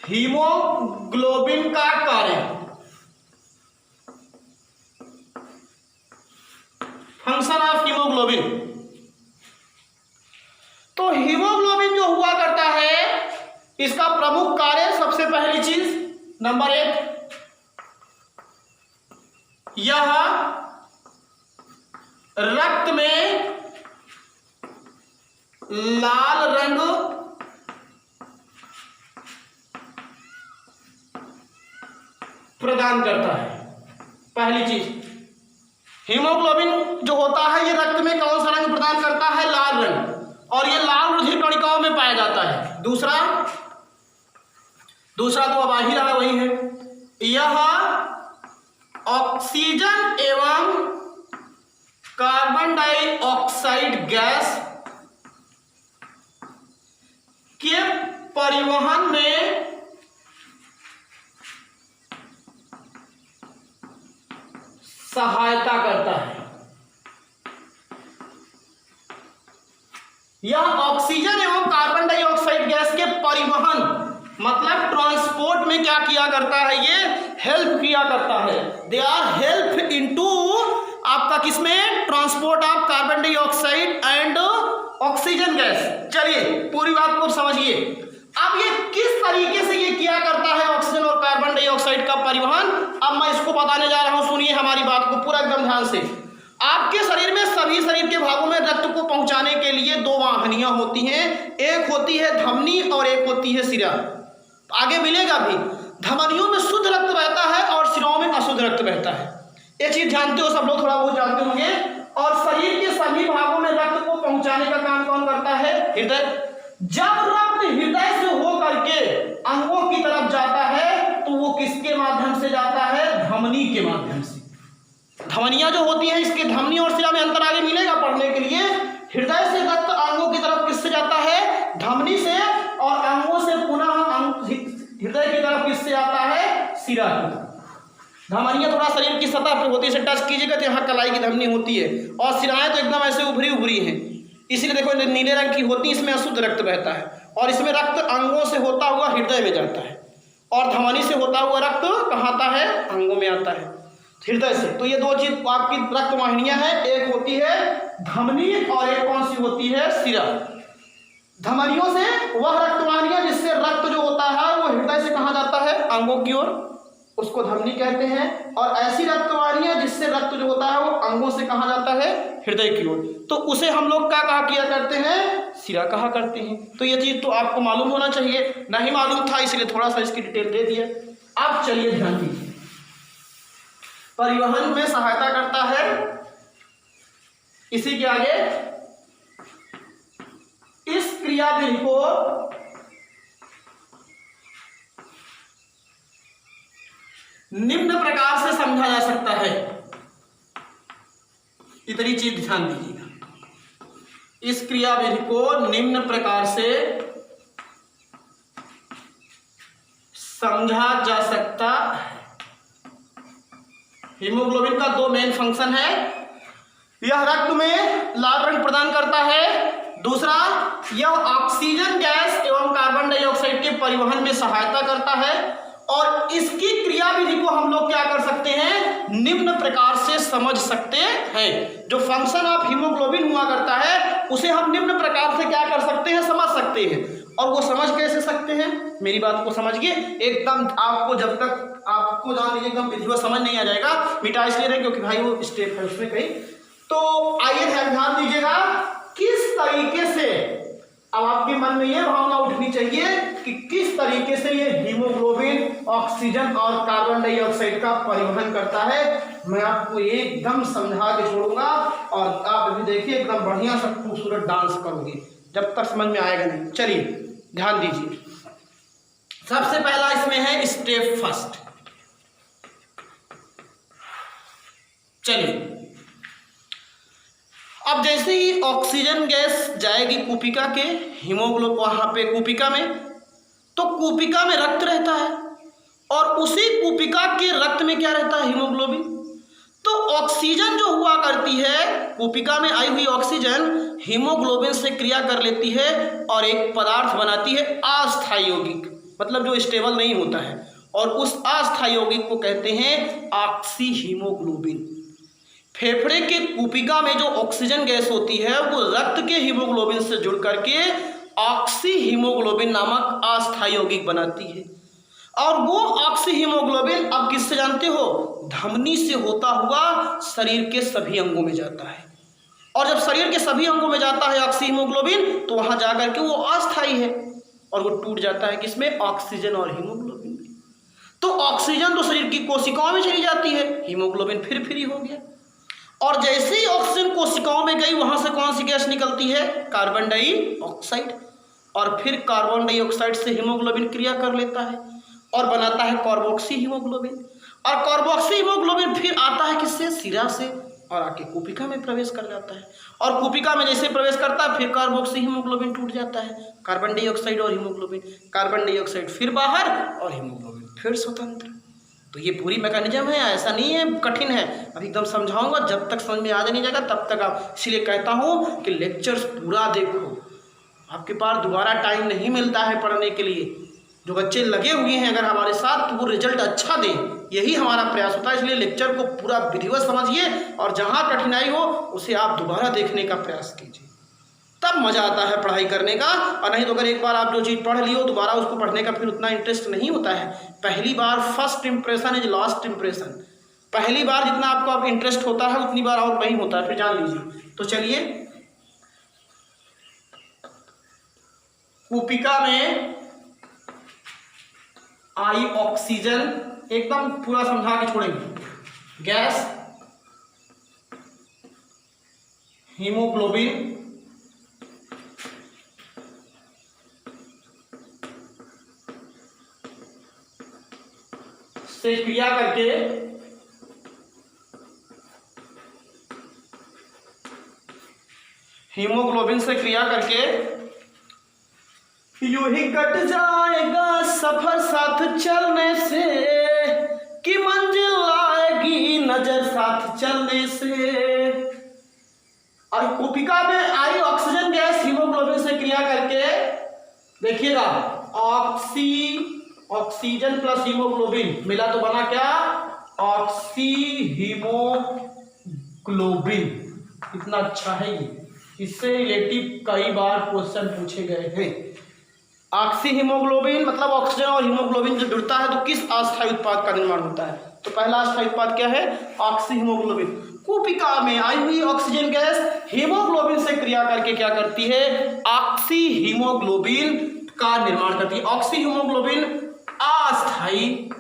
हीमोग्लोबिन का कार्य, फंक्शन ऑफ हीमोग्लोबिन। तो हीमोग्लोबिन जो हुआ करता है, इसका प्रमुख कार्य, सबसे पहली चीज नंबर 1, यह रक्त में लाल रंग प्रदान करता है। पहली चीज, हीमोग्लोबिन जो होता है ये रक्त में कौन सा रंग प्रदान करता है? लाल रंग, और ये लाल रुधिर कणिकाओं में पाया जाता है। दूसरा तो अब आ ही रहा वही है, यह ऑक्सीजन एवं कार्बन डाइऑक्साइड गैस के परिवहन में सहायता करता है। यह ऑक्सीजन एवं कार्बन डाइऑक्साइड गैस के परिवहन मतलब ट्रांसपोर्ट में क्या किया करता है? ये हेल्प किया करता है। दे आर हेल्प इनटू आपका किसमें? Transport of carbon dioxide and oxygen gas. चलिए पूरी बात को समझिए। अब ये किस तरीके से ये किया करता है ऑक्सीजन और कार्बन डाइऑक्साइड का परिवहन, अब मैं इसको बताने जा रहा हूं। सुनिए हमारी बात को पूरा एकदम ध्यान से। आपके शरीर में सभी शरीर के भागों में रक्त को पहुंचाने के लिए 2 वाहिनियां होती हैं, एक होती है धमनी और एक होती है सिरा। आगे मिलेगा भी, धमनियों में शुद्ध रक्त बहता है और सिरों में अशुद्ध रक्त बहता है। एक चीज जानते हो सब लोग, थोड़ा बहुत जानते होंगे। और शरीर के सभी भागों में रक्त को पहुंचाने का काम कौन करता है? हृदय। जब रक्त हृदय से हो करके अंगों की तरफ जाता है तो वो किसके माध्यम से जाता है? धमनी के माध्यम से। धमनियां जो होती हैं, इसके धमनी और सिरा में अंतर आगे मिलेगा पढ़ने के लिए। हृदय से रक्त अंगों की तरफ किससे जाता है? धमनी से, और अंगों से पुनः हृदय की तरफ किससे आता है? सिरा की। धमनियां थोड़ा शरीर की सतह पर होती है, इसे टच कीजिएगा तो यहाँ कलाई की धमनी होती है, और सिराएं तो एकदम ऐसे उभरी हैं, इसीलिए देखो नीले रंग की होती है। इसमें अशुद्ध रक्त बहता है, और इसमें रक्त अंगों से होता हुआ हृदय में जाता है, और धमनी से होता हुआ रक्त कहाँ आता है? अंगों में आता है, हृदय से। तो ये 2 चीज आपकी रक्त वाहिनियां हैं, एक होती है धमनी और एक कौन सी होती है? सिरा। धमनियों से वह रक्त वाहिनियां जिससे रक्त जो होता है वो हृदय से कहाँ जाता है? अंगों की ओर, उसको धमनी कहते हैं। और ऐसी रक्त वाहिनियां जिससे रक्त जो होता है वो अंगों से कहाँ जाता है? हृदय की ओर, तो उसे हम लोग क्या कहा किया करते हैं? सिरा कहा करते हैं। तो ये चीज तो आपको मालूम होना चाहिए, नहीं मालूम था इसलिए थोड़ा सा इसकी डिटेल दे दिया। अब चलिए ध्यान दीजिए, परिवहन में सहायता करता है। इसी के आगे इस क्रियाविधि को निम्न प्रकार से समझा जा सकता है। इतनी चीज ध्यान दीजिएगा, इस क्रियाविधि को निम्न प्रकार से समझा जा सकता है। हीमोग्लोबिन का दो मेन फंक्शन है, यह रक्त में लाल रंग प्रदान करता है, दूसरा यह ऑक्सीजन गैस एवं कार्बन डाइऑक्साइड के परिवहन में सहायता करता है। और इसकी क्रियाविधि को हम लोग क्या कर सकते हैं, निम्न प्रकार से समझ सकते हैं। जो फंक्शन ऑफ हीमोग्लोबिन हुआ करता है उसे हम निम्न प्रकार से क्या कर सकते हैं, समझ सकते हैं। और वो समझ कैसे सकते हैं, मेरी बात को समझिए एकदम, आपको जब तक आपको जान लीजिए एकदम विधिवत समझ नहीं आ जाएगा, मिटा इसलिए रहे क्योंकि भाई वो स्टेप है उसमें कहीं। तो आइए ध्यान दीजिएगा किस तरीके से, अब आपके मन में यह भावना उठनी चाहिए कि किस तरीके से ये हीमोग्लोबिन ऑक्सीजन और कार्बन डाइऑक्साइड का परिवहन करता है। मैं आपको एकदम समझा के छोड़ूंगा और आप अभी देखिए एकदम बढ़िया सा खूबसूरत डांस करोगे, जब तक समझ में आएगा नहीं। चलिए ध्यान दीजिए, सबसे पहला इसमें है स्टेप फर्स्ट। चलिए, अब जैसे ही ऑक्सीजन गैस जाएगी कूपिका के हीमोग्लोबिन वहां पे कूपिका में, तो कूपिका में रक्त रहता है और उसी कूपिका के रक्त में क्या रहता है, हीमोग्लोबिन। तो ऑक्सीजन जो हुआ करती है, कूपिका में आई हुई ऑक्सीजन हीमोग्लोबिन से क्रिया कर लेती है और एक पदार्थ बनाती है अस्थायी यौगिक, मतलब जो स्टेबल नहीं होता है, और उस अस्थायी यौगिक को कहते हैं ऑक्सी हीमोग्लोबिन। फेफड़े के कूपिका में जो ऑक्सीजन गैस होती है वो रक्त के हीमोग्लोबिन से जुड़ करके ऑक्सी हीमोग्लोबिन नामक अस्थायी यौगिक बनाती है। और वो ऑक्सी हीमोग्लोबिन अब किससे जानते हो, धमनी से होता हुआ शरीर के सभी अंगों में जाता है। और जब शरीर के सभी अंगों में जाता है ऑक्सी हीमोग्लोबिन, तो वहां जाकर के वो अस्थायी है और वो टूट जाता है किसमें, ऑक्सीजन और हीमोग्लोबिन में। तो ऑक्सीजन तो शरीर की कोशिकाओं में चली जाती है, हीमोग्लोबिन फिर फ्री हो गया। और जैसे ही ऑक्सीजन कोशिकाओं में गई, वहां से कौन सी गैस निकलती है, कार्बन डाइऑक्साइड। और फिर कार्बन डाइऑक्साइड से हीमोग्लोबिन क्रिया कर लेता है और बनाता है कार्बोक्सी हीमोग्लोबिन। और कार्बोक्सी हीमोग्लोबिन फिर आता है किससे, सिरा से, और आके कूपिका में प्रवेश कर जाता है। और कूपिका में जैसे प्रवेश करता है, फिर कार्बोक्सी हीमोग्लोबिन टूट जाता है, कार्बन डाइऑक्साइड और हीमोग्लोबिन, कार्बन डाइऑक्साइड फिर बाहर और हीमोग्लोबिन फिर स्वतंत्र। तो ये पूरी मैकेनिज्म है, ऐसा नहीं है कठिन है, अभी एकदम समझाऊंगा, जब तक समझ में आ नहीं जाएगा तब तक आप, इसलिए कहता हूँ कि लेक्चर्स पूरा देखो। आपके पास दोबारा टाइम नहीं मिलता है पढ़ने के लिए। जो बच्चे लगे हुए हैं अगर हमारे साथ, तो वो रिजल्ट अच्छा दें, यही हमारा प्रयास होता है। इसलिए लेक्चर को पूरा विधिवत समझिए और जहाँ कठिनाई हो उसे आप दोबारा देखने का प्रयास कीजिए, तब मज़ा आता है पढ़ाई करने का। और नहीं तो अगर एक बार आप जो चीज़ पढ़ ली हो, दोबारा उसको पढ़ने का फिर उतना इंटरेस्ट नहीं होता है। पहली बार first impression is last impression, पहली बार जितना आपको अब इंटरेस्ट होता है उतनी बार और नहीं होता है, फिर जान लीजिए। तो चलिए, कूपिका में आई ऑक्सीजन, एकदम पूरा समझा के छोड़ेंगे, गैस, हीमोग्लोबिन, से क्रिया करके हीमोग्लोबिन से क्रिया करके यूं ही कट जाएगा सफर साथ चलने से, कि मंजिल आएगी नजर साथ चलने से। और कूपिका में आई ऑक्सीजन गैस हीमोग्लोबिन से क्रिया करके, देखिएगा, ऑक्सीजन प्लस हीमोग्लोबिन मिला तो बना क्या, ऑक्सी हीमोग्लोबिन। कितना अच्छा है ये, इससे रिलेटिव कई बार क्वेश्चन पूछे गए हैं। ऑक्सी हीमोग्लोबिन मतलब ऑक्सीजन और हीमोग्लोबिन जब जुड़ता है तो किस अस्थायी उत्पाद का निर्माण होता है, तो पहला अस्थायी उत्पाद क्या है, ऑक्सी हीमोग्लोबिन। कूपिका में आई हुई ऑक्सीजन गैस हीमोग्लोबिन से क्रिया करके क्या करती है, ऑक्सी हीमोग्लोबिन का निर्माण करती है। ऑक्सी हीमोग्लोबिन अस्थायी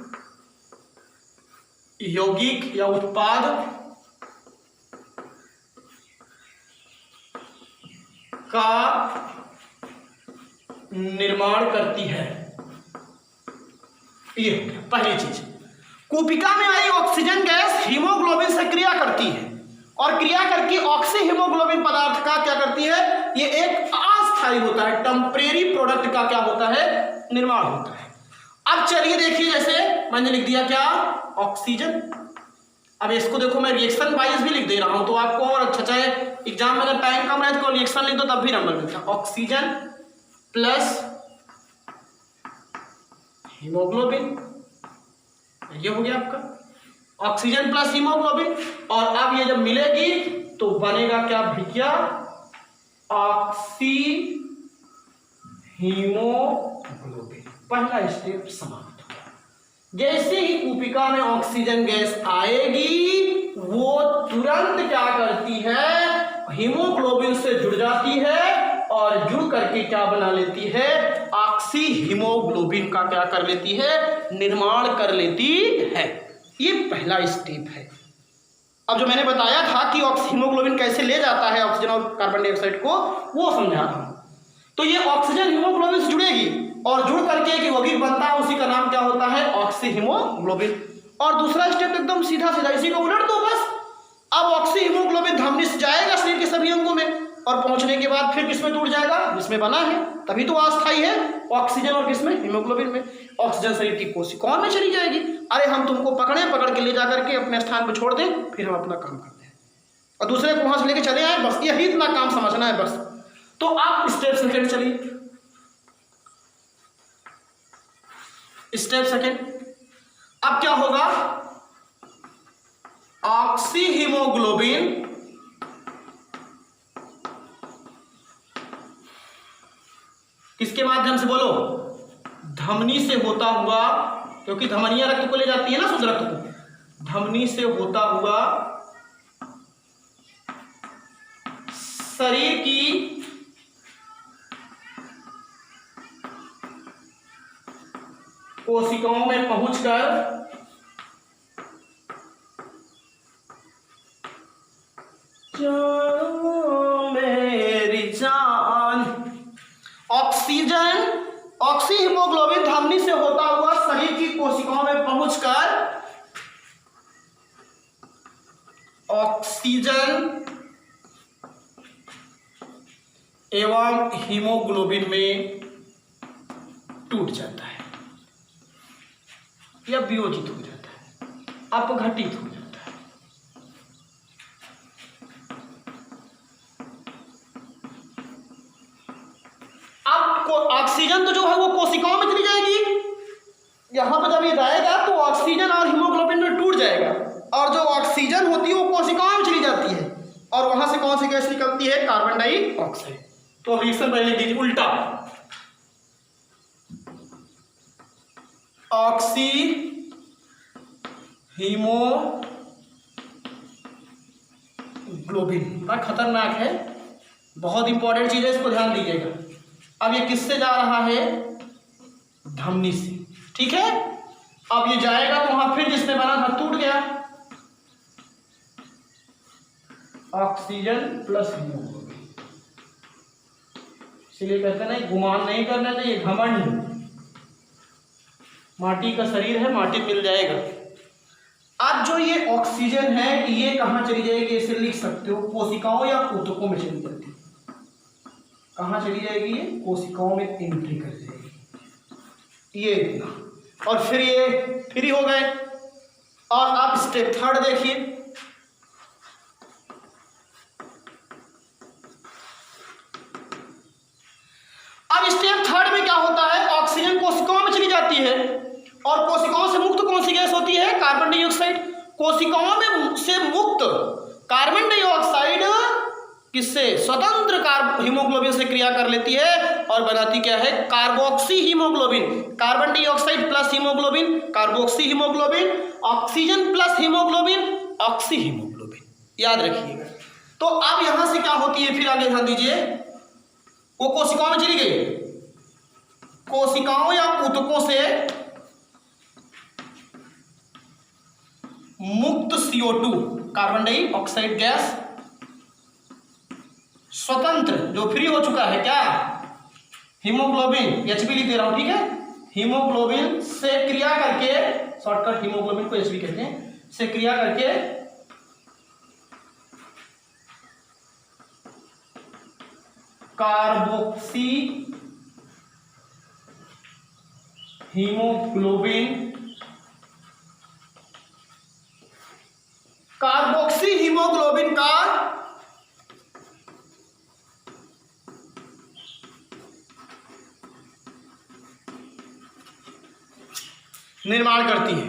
यौगिक या उत्पाद का निर्माण करती है। ये पहली चीज, कूपिका में आई ऑक्सीजन गैस हीमोग्लोबिन से क्रिया करती है और क्रिया करके ऑक्सी हीमोग्लोबिन पदार्थ का क्या करती है, ये एक अस्थायी होता है, टेम्परेरी प्रोडक्ट का क्या होता है, निर्माण होता है। अब चलिए देखिए, जैसे मैंने लिख दिया क्या, ऑक्सीजन, अब इसको देखो मैं रिएक्शन वाइज भी लिख दे रहा हूं तो आपको और अच्छा, चाहे एग्जाम में अगर टाइम कम रहे तो रिएक्शन लिख दो तब भी नंबर मिलता है। ऑक्सीजन प्लस हीमोग्लोबिन, ये हो गया आपका ऑक्सीजन प्लस हीमोग्लोबिन। और अब ये जब मिलेगी तो बनेगा क्या भैया, ऑक्सी हीमोग्लोबिन। पहला स्टेप समाप्त हो गया। जैसे ही कूपिका में ऑक्सीजन गैस आएगी वो तुरंत क्या करती है, हीमोग्लोबिन से जुड़ जाती है और जुड़ करके क्या बना लेती है, ऑक्सी हीमोग्लोबिन का क्या कर लेती है, निर्माण कर लेती है। ये पहला स्टेप है। अब जो मैंने बताया था कि हीमोग्लोबिन कैसे ले जाता है ऑक्सीजन और कार्बन डाइऑक्साइड को, वो समझा था। तो ये ऑक्सीजन हीमोग्लोबिन से जुड़ेगी और जुड़ करके एक यौगिक बनता है, उसी का नाम क्या होता है, ऑक्सी हीमोग्लोबिन। और दूसरा स्टेप एकदम सीधा सीधा, इसी को उलट दो बस। अब ऑक्सी हीमोग्लोबिन धमनी से जाएगा शरीर के सभी अंगों में और पहुंचने के बाद फिर किसमें टूट जाएगा, जिसमें बना है, तभी तो अस्थायी है, ऑक्सीजन और किसमें, हीमोग्लोबिन में। ऑक्सीजन शरीर की कोशिकाओं में चली जाएगी। अरे हम तुमको पकड़ के ले जाकर के अपने स्थान पर छोड़ दें, फिर हम अपना काम करते हैं और दूसरे को वहां से लेके चले आए, बस यही इतना काम समझना है बस। तो आप स्टेप सेकंड चलिए। स्टेप सेकंड, अब क्या होगा, ऑक्सी हीमोग्लोबिन किसके माध्यम से, बोलो, धमनी से होता हुआ, क्योंकि धमनियां रक्त को ले जाती है ना, शुद्ध रक्त को, धमनी से होता हुआ शरीर की कोशिकाओं में पहुंचकर मेरी जान, ऑक्सीजन, ऑक्सी हीमोग्लोबिन धमनी से होता हुआ शरीर की कोशिकाओं में पहुंचकर ऑक्सीजन एवं हीमोग्लोबिन में टूट जाता है या वियोजित हो जाता है, अपघटित हो जाता है। अब ऑक्सीजन तो जो है वो कोशिकाओं में चली जाएगी, यहां पर जब ये जाएगा तो ऑक्सीजन और हीमोग्लोबिन में टूट जाएगा, और जो ऑक्सीजन होती है वो कोशिकाओं में चली जाती है और वहां से कौन सी गैस निकलती है, कार्बन डाइऑक्साइड। तो अब रिएक्शन पहले दीजिए उल्टा, ऑक्सी हीमोग्लोबिन, बड़ा खतरनाक है, बहुत इंपॉर्टेंट चीज है, इसको ध्यान दीजिएगा। अब ये किससे जा रहा है, धमनी से, ठीक है। अब ये जाएगा तो वहां फिर जिसने बना था टूट गया, ऑक्सीजन प्लस हीमोग्लोबिन। इसलिए कहते हैं ना, गुमान नहीं करना चाहिए, घमंड। माटी का शरीर है, माटी मिल जाएगा। अब जो ये ऑक्सीजन है ये कहां चली जाएगी, इसे लिख सकते हो, कोशिकाओं या ऊतकों में चली जाती है। कहां चली जाएगी, ये कोशिकाओं में एंट्री कर जाएगी, ये इतना, और फिर ये फ्री हो गए। और अब स्टेप थर्ड देखिए, अब स्टेप थर्ड में क्या होता है, ऑक्सीजन कोशिकाओं में चली जाती है और कोशिकाओं से मुक्त कौन सी गैस होती है, कार्बन डाइऑक्साइड। कोशिकाओं में से मुक्त कार्बन डाइऑक्साइड किससे, स्वतंत्र हीमोग्लोबिन से क्रिया कर लेती है और बनाती क्या है, carboxy haemoglobin. Carbon dioxide plus haemoglobin, carboxy haemoglobin, oxygen plus haemoglobin, oxy haemoglobin, याद रखिएगा। तो अब यहां से क्या होती है, फिर आगे ध्यान दीजिए, वो कोशिकाओं में चली गई, कोशिकाओं या ऊतकों से मुक्त CO2 कार्बन डाइऑक्साइड गैस, स्वतंत्र जो फ्री हो चुका है क्या, हीमोग्लोबिन, HB लिख दे रहा हूं, ठीक है, हीमोग्लोबिन से क्रिया करके, शॉर्टकट हीमोग्लोबिन को HB कहते हैं, से क्रिया करके कार्बोक्सी हीमोग्लोबिन निर्माण करती है।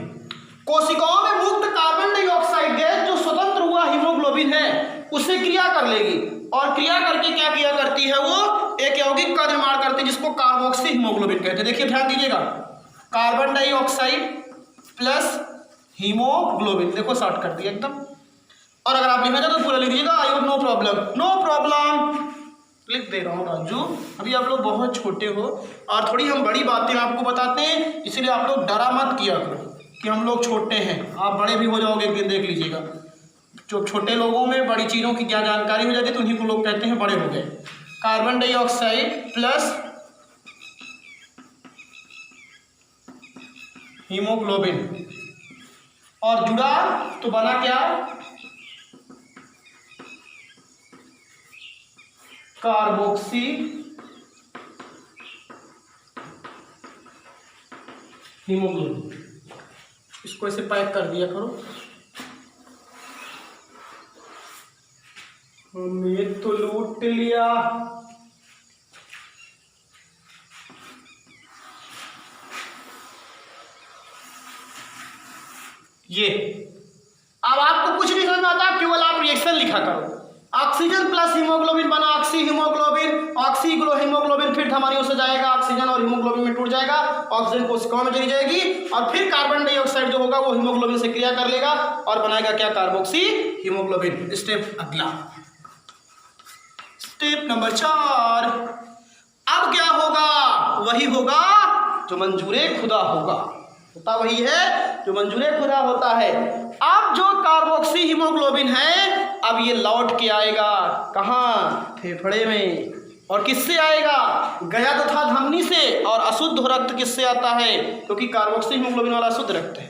कोशिकाओं में मुक्त कार्बन डाइऑक्साइड गैस जो स्वतंत्र हुआ हीमोग्लोबिन है उससे क्रिया कर लेगी और क्रिया करके क्या किया करती है, वो एक यौगिक का निर्माण करती है जिसको कार्बोक्सी हीमोग्लोबिन कहते हैं। देखिए ध्यान दीजिएगा, कार्बन डाइऑक्साइड प्लस हीमोग्लोबिन, देखो शॉर्ट कर दिया एकदम। और अगर आप लिखना चाहते तो पूरा लिख दीजिएगा, I hope no problem, no problem लिख दे रहा हूँ राजू। अभी आप लोग बहुत छोटे हो और थोड़ी हम बड़ी बातें आपको बताते हैं, इसलिए आप लोग डरा मत किया करो कि हम लोग छोटे हैं, आप बड़े भी हो जाओगे एक दिन, देख लीजिएगा। जो छोटे लोगों में बड़ी चीज़ों की क्या जानकारी हो जाती है तो उन्हीं को लोग कहते हैं बड़े हो गए। कार्बन डाइऑक्साइड प्लस हीमोग्लोबिन और जुड़ा तो बना क्या, कार्बोक्सी हीमोग्लोबिन। इसको ऐसे पैक कर दिया करो। हमने तो लूट लिया। ये अब आपको कुछ नहीं समझ में आता, केवल आप रिएक्शन लिखा करो। ऑक्सीजन प्लस हीमोग्लोबिन बना ऑक्सी हीमोग्लोबिन, ऑक्सी हीमोग्लोबिन फिर धमनियों से जाएगा, ऑक्सीजन और हीमोग्लोबिन में टूट जाएगा, ऑक्सीजन कोशिकाओं में चली जाएगी और फिर कार्बन डाइऑक्साइड जो होगा वो हीमोग्लोबिन से क्रिया कर लेगा और बनाएगा क्या, कार्बोक्सी हीमोग्लोबिन। स्टेप अगला, स्टेप नंबर 4। अब क्या होगा, वही होगा जो मंजूरे खुदा होगा, होता वही है जो मंजूरे खुदा होता है। अब जो कार्बोक्सी हीमोग्लोबिन है अब ये लौट के आएगा कहाँ, फेफड़े में। और किससे आएगा, गया तो था धमनी से, और अशुद्ध रक्त किससे आता है, क्योंकि कार्बोक्सी हीमोग्लोबिन वाला शुद्ध रक्त है।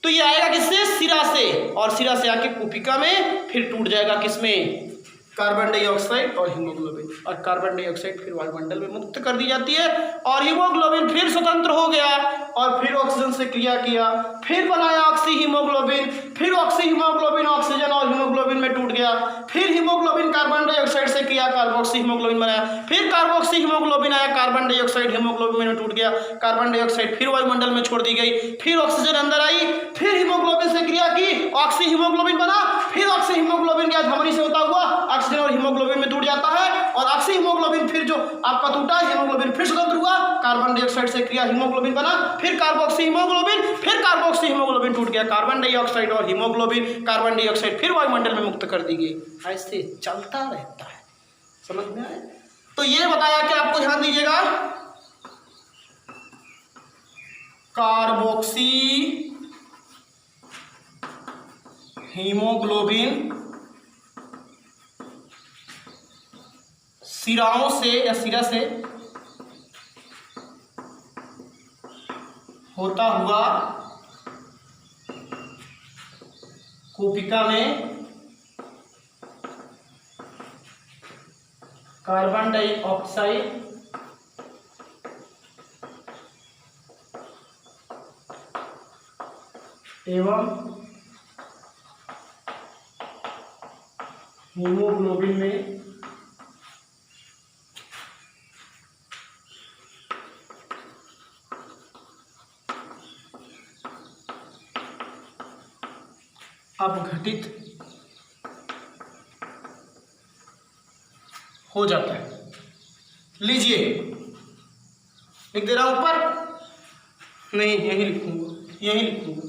तो ये आएगा किससे, सिरा से, और सिरा से आके कुपिका में फिर टूट जाएगा किसमें, कार्बन डाइऑक्साइड और हीमोग्लोबिन। और कार्बन डाइऑक्साइड फिर वायुमंडल में मुक्त कर दी जाती है और हीमोग्लोबिन फिर स्वतंत्र हो गया और फिर ऑक्सीजन से क्रिया किया, फिर बनाया ऑक्सी हीमोग्लोबिन, फिर ऑक्सी हीमोग्लोबिन ऑक्सीजन और हीमोग्लोबिन में टूट गया, फिर हीमोग्लोबिन कार्बन डाइऑक्साइड से किया, कार्बोक्सी हीमोग्लोबिन बनाया, फिर कार्बोक्सी हीमोग्लोबिन आया, कार्बन डाइऑक्साइड हीमोग्लोबिन में टूट गया, कार्बन डाइऑक्साइड फिर वायुमंडल में छोड़ दी गई, फिर ऑक्सीजन अंदर आई, फिर हीमोग्लोबिन से क्रिया की, ऑक्सी हीमोग्लोबिन बना, फिर ऑक्सी हीमोग्लोबिन गया धमनी से होता हुआ, ऑक्सीजन और हीमोग्लोबिन में टूट जाता है और ऑक्सी हीमोग्लोबिन फिर जो आपका टूटा हीमोग्लोबिन फिर स्वतंत्र हुआ, कार्बन डाइऑक्साइड से क्रिया हीमोग्लोबिन बना, फिर कार्बोक्सी हीमोग्लोबिन, फिर कार्बोक्सी हीमोग्लोबिन टूट गया, कार्बन डाइऑक्साइड और हीमोग्लोबिन, कार्बन डाइऑक्साइड फिर वायुमंडल में मुक्त कर दी गई। ऐसे चलता रहता है, समझ में आया। तो ये बताया कि आपको ध्यान दीजिएगा, कार्बोक्सी हीमोग्लोबिन सिराओं से या सिरा से होता हुआ कुपिका में कार्बन डाइऑक्साइड एवं हीमोग्लोबिन में अपघटित हो जाता है। लीजिए लिख दे रहा हूं ऊपर, नहीं यही लिखूंगा, यही लिखूंगा,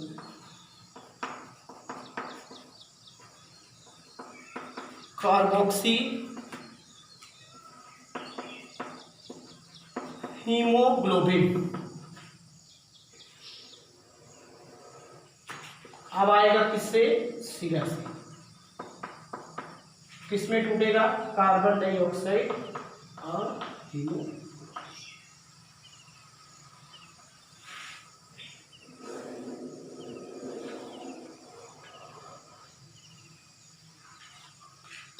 कार्बोक्सी हीमोग्लोबिन। अब आएगा किससे, सिरा से। किसमें टूटेगा, कार्बन डाइऑक्साइड और हीमोग्लोबिन।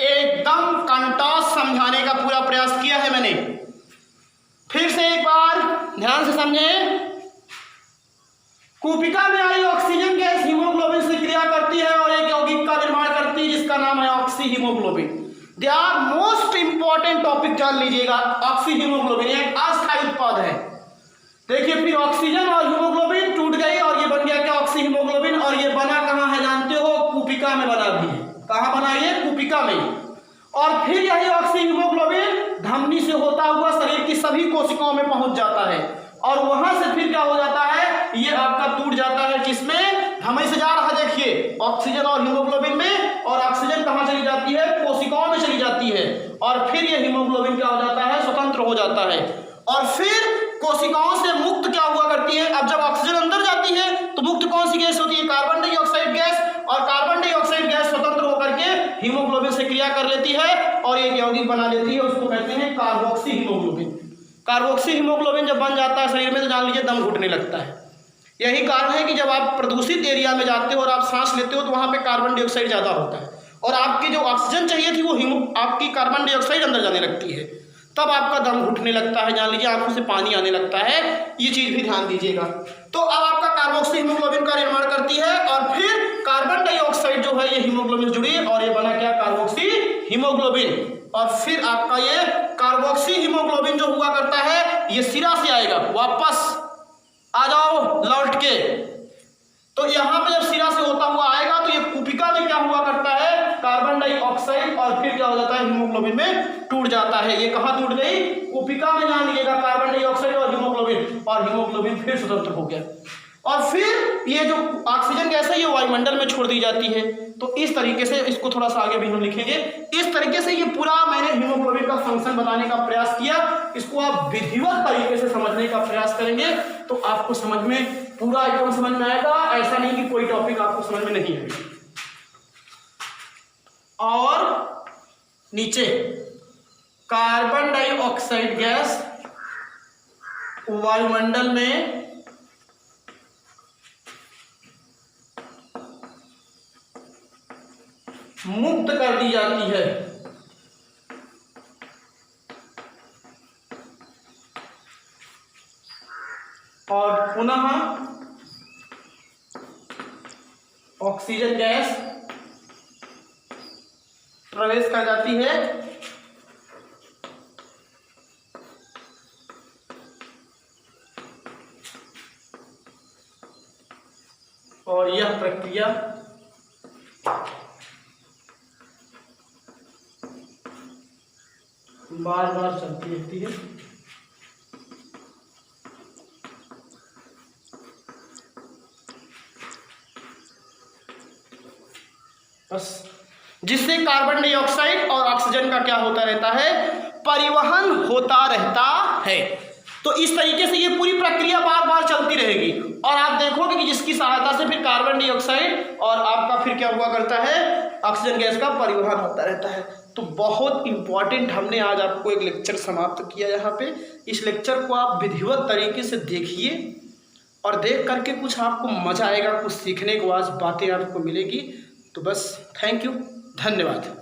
एकदम कंटोस समझाने का पूरा प्रयास किया है मैंने। फिर से एक बार ध्यान से समझें, कुपिका में आई ऑक्सीजन गैस हीमोग्लोबिन से क्रिया करती है और एक यौगिक का निर्माण करती है जिसका नाम है oxyhaemoglobin. They are most important topic जान लीजिएगा। ऑक्सी हीमोग्लोबिन एक अस्थायी उत्पाद है। देखिए फिर ऑक्सीजन और हीमोग्लोबिन और फिर यही ऑक्सी हीमोग्लोबिन धमनी से होता हुआ शरीर की सभी कोशिकाओं में पहुंच जाता है और वहां से फिर क्या हो जाता है, ये आपका टूट जाता है किसमें, धमनी से जा रहा है देखिए ऑक्सीजन और हीमोग्लोबिन में, और ऑक्सीजन कहां चली जाती है, कोशिकाओं में चली जाती है, और फिर ये हीमोग्लोबिन क्या हो जाता है, स्वतंत्र हो जाता है, और फिर कोशिकाओं से मुक्त क्या हुआ करती है। अब जब ऑक्सीजन अंदर जाती है तो मुक्त कौन सी गैस होती है, कार्बन डाइऑक्साइड गैस, और कार्बन डाइऑक्साइड गैस स्वतंत्र होकर के हीमोग्लोबिन से क्रिया कर लेती है और एक यौगिक बना लेती है, उसको कहते हैं कार्बोक्सी हीमोग्लोबिन। कार्बोक्सी हीमोग्लोबिन जब बन जाता है शरीर में तो जान लीजिए दम घुटने लगता है। यही कारण है कि जब आप प्रदूषित एरिया में जाते हो और आप सांस लेते हो तो वहां पे कार्बन डाइऑक्साइड ज़्यादा होता है और आपकी जो ऑक्सीजन चाहिए थी वो आपकी कार्बन डाइऑक्साइड अंदर जाने लगती है, तब आपका दम घुटने लगता है, जान लीजिए आंखों से पानी आने लगता है, ये चीज़ भी ध्यान दीजिएगा। तो अब आपका कार्बोक्सी हीमोग्लोबिन का निर्माण करती है और फिर कार्बन डाइऑक्साइड जो है ये हीमोग्लोबिन जुड़ी और ये बना क्या, कार्बोक्सी हीमोग्लोबिन। और फिर आपका ये कार्बोक्सी हीमोग्लोबिन जो हुआ करता है ये सिरा से आएगा, वापस आ जाओ लौट के, तो यहाँ पे जब सिरा से होता हुआ आएगा तो ये कुपिका में क्या हुआ करता है, कार्बन डाइऑक्साइड, और फिर क्या हो जाता है, हीमोग्लोबिन में टूट जाता है। ये कहाँ टूट गई, कुपिका में, जान लीजिएगा कार्बन डाइऑक्साइड और हीमोग्लोबिन फिर स्वतंत्र हो गया और फिर ये जो ऑक्सीजन गैस है ये वायुमंडल में छोड़ दी जाती है। तो इस तरीके से इसको थोड़ा सा आगे भी हम लिखेंगे। इस तरीके से ये पूरा मैंने हीमोग्लोबिन का फंक्शन बताने का प्रयास किया, इसको आप विधिवत तरीके से समझने का प्रयास करेंगे तो आपको समझ में पूरा एकदम समझ में आएगा, ऐसा नहीं कि कोई टॉपिक आपको समझ में नहीं आएगा। और नीचे कार्बन डाइऑक्साइड गैस वायुमंडल में मुक्त कर दी जाती है और पुनः ऑक्सीजन गैस प्रवेश कर जाती है और यह प्रक्रिया बार बार चलती रहती है। बस जिससे कार्बन डाइऑक्साइड और ऑक्सीजन का क्या होता रहता है, परिवहन होता रहता है। तो इस तरीके से ये पूरी प्रक्रिया बार बार चलती रहेगी और आप देखोगे कि जिसकी सहायता से फिर कार्बन डाइऑक्साइड और आपका फिर क्या हुआ करता है, ऑक्सीजन गैस का परिवहन होता रहता है। तो बहुत इंपॉर्टेंट हमने आज आपको एक लेक्चर समाप्त किया यहाँ पे। इस लेक्चर को आप विधिवत तरीके से देखिए और देख करके कुछ आपको मजा आएगा, कुछ सीखने को आज बातें आपको मिलेगी। तो बस थैंक यू, धन्यवाद।